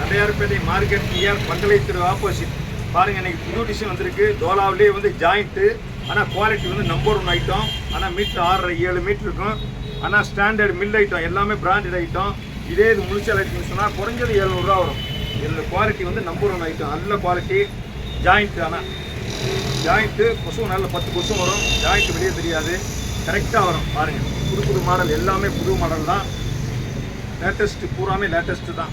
Tondiarpet market near பங்களை திரு opposite. பாருங்கள், இன்றைக்கி புது டிஷன் வந்திருக்கு. தோலாவிலே வந்து ஜாயிண்ட்டு, ஆனால் குவாலிட்டி வந்து நம்பர் 1 ஐட்டம். ஆனால் மீட்ரு 6.5-7 மீட்ரு இருக்கும். ஆனால் ஸ்டாண்டர்ட் மில் ஐட்டம், எல்லாமே பிராண்டட் ஐட்டம். இதே இது முழுச்சல் ஐட்டம் சொன்னால் குறைஞ்சது 700 ரூபா வரும். இதில் குவாலிட்டி வந்து நம்பர் 1 ஐட்டம், நல்ல குவாலிட்டி. ஜாயிண்ட்டு, ஆனால் ஜாயிண்ட்டு கொசு நல்ல 10 கொசு வரும். ஜாயிண்ட்டு வெளியே தெரியாது, கரெக்டாக வரும். பாருங்கள், புது மாடல், எல்லாமே புது மாடல் தான். லேட்டஸ்ட்டு, பூராமே லேட்டஸ்ட்டு தான்.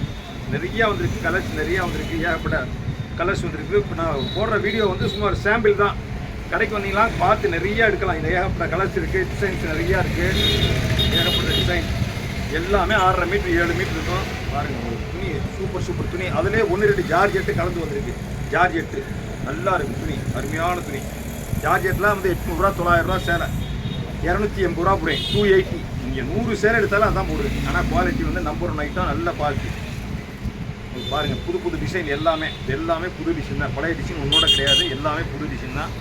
நிறையா வந்திருக்கு, கலர்ஸ் நிறையா வந்திருக்கு, ஏகப்பட்ட கலர்ஸ் வந்திருக்கு. இப்போ நான் போடுற வீடியோ வந்து சும்மா ஒரு சாம்பிள் தான். கடைக்கு வந்தீங்களா பார்த்து நிறையா எடுக்கலாம். இந்த ஏகப்பட்ட கலர்ஸ் இருக்குது, டிசைன்ஸ் நிறையா இருக்குது. ஏகப்பட்ட டிசைன் எல்லாமே 6.5 மீட்ரு 7 மீட்ரு இருக்கும். பாருங்கள், ஒரு துணி சூப்பர் துணி. அதிலே 1-2 ஜார்ஜெட்டு கலந்து வந்திருக்கு. ஜார்ஜெட்டு நல்லா இருக்கும் துணி, அருமையான துணி. ஜார்ஜெட்லாம் வந்து 800 ரூபா 900 ரூபா சேலை, 280 ரூபா போடுறேன், 280. நீங்கள் 100 சேலை எடுத்தாலும் அதான் போடுறேன். ஆனால் குவாலிட்டி வந்து நம்பர் 1 ஐட்டம், நல்ல குவாலிட்டி. பாருங்கள், புது டிசைன் எல்லாமே புது டிசைன் தான். பழைய டிசைன் ஒன்றோட கிடையாது, எல்லாமே புது டிசைன் தான்.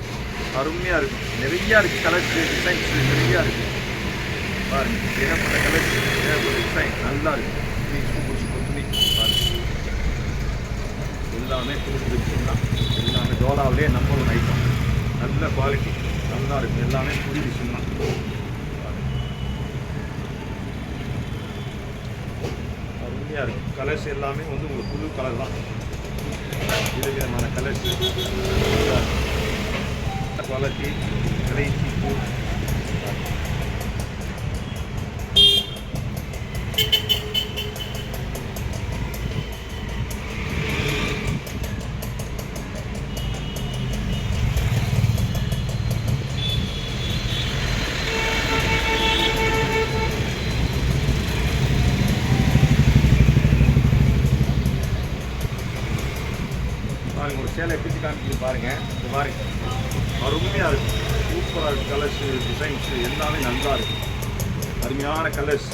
அருமையாக இருக்கும், நிறையா இருக்குது கலர்ஸ், டிசைன்ஸ் நிறையா இருக்குது. பாருங்கள், ஏகப்பட்ட கலர்ஸ், ஏகப்பட்ட டிசைன், நல்லா இருக்குது துணி. சூப்பர் துணி. பாருங்கள், எல்லாமே புது டிசைன் தான். எல்லாமே தோலாவிலே நம்பர் 1 ஐட்டம், நல்ல குவாலிட்டி, நல்லா இருக்குது. எல்லாமே புது டிசைன் தான். அருமையாக இருக்குது. கலர்ஸ் எல்லாமே வந்து உங்களுக்கு புது கலர் தான். விதவிதமான கலர்ஸ், குவாலிட்டி, கடைசி பூ. பாருங்கள், ஒரு சேலை பிடிச்சி காமிக்கிது பாருங்கள். இது பாருங்க, அருமையாக இருக்குது, சூப்பராக இருக்குது. கலர்ஸ், டிசைன்ஸு எல்லாமே நல்லா இருக்குது. அருமையான கலர்ஸ்,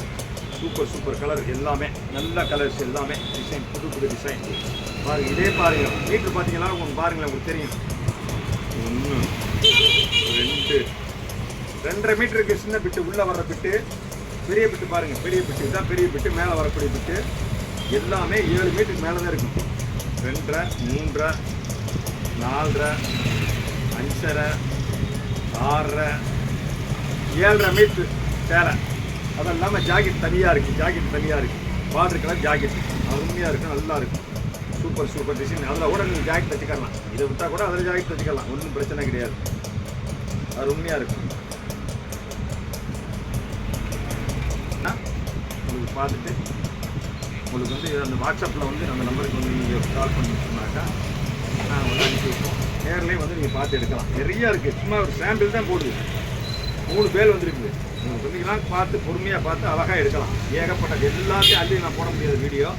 சூப்பர் கலர், எல்லாமே நல்ல கலர்ஸ், எல்லாமே டிசைன், புது டிசைன். பாருங்கள், இதே பாருங்கள், மீட்ரு பார்த்தீங்கன்னா உங்களுக்கு பாருங்களேன், உங்களுக்கு தெரியும். 1 2 2.5 மீட்ரு இருக்குது. சின்ன பிட்டு, உள்ளே வர்ற பிட்டு, பெரிய பிட்டு பாருங்கள், பெரிய பிட்டு இதுதான் பெரிய பிட்டு. மேலே வரக்கூடிய பிட்டு எல்லாமே 7 மீட்டருக்கு மேலே தான் இருக்கும். 2.5 3.5 4.5 5.5 6.5 7.5 மீட்ரு சேலை. அது இல்லாமல் ஜாக்கெட் தனியாக இருக்குது. பார்டர் கலர் ஜாக்கெட் அருமையாக இருக்குது, நல்லா இருக்கும். Super design. அதில் கூட நீங்கள் ஜாக்கெட் தச்சுக்கலாம். இதை விட்டால் கூட அதில் ஜாக்கெட் தச்சுக்கலாம், ஒன்றும் பிரச்சனை கிடையாது. அருமையாக இருக்கும். உங்களுக்கு பார்த்துட்டு உங்களுக்கு வந்து அந்த வாட்ஸ்அப்பில் வந்து அந்த நம்பருக்கு வந்து நீங்கள் கால் பண்ணி சொன்னாக்கா நான் வந்து அனுப்பி வைப்போம். நேரிலே வந்து நீங்கள் பார்த்து எடுக்கலாம். நிறையா இருக்குது, சும்மா ஒரு சாம்பிள் தான் போடுது. 3 பேர் வந்துருக்குது. நீங்கள் சொன்னீங்களாம் பார்த்து பொறுமையாக பார்த்து அழகாக எடுக்கலாம். ஏகப்பட்டது எல்லாத்தையும் அள்ளி நான் போட முடியாத வீடியோ.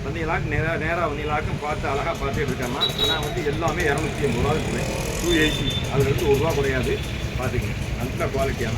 வந்தீங்களாக்கு நேராக வந்தீங்களாக்கும் பார்த்து அழகாக பார்த்து எடுக்கலாம். ஆனால் வந்து எல்லாமே 280 ரூபா 280. அதுலேருந்து 1 ரூபா குறையாது. பார்த்துக்கங்க, நல்ல குவாலிட்டியான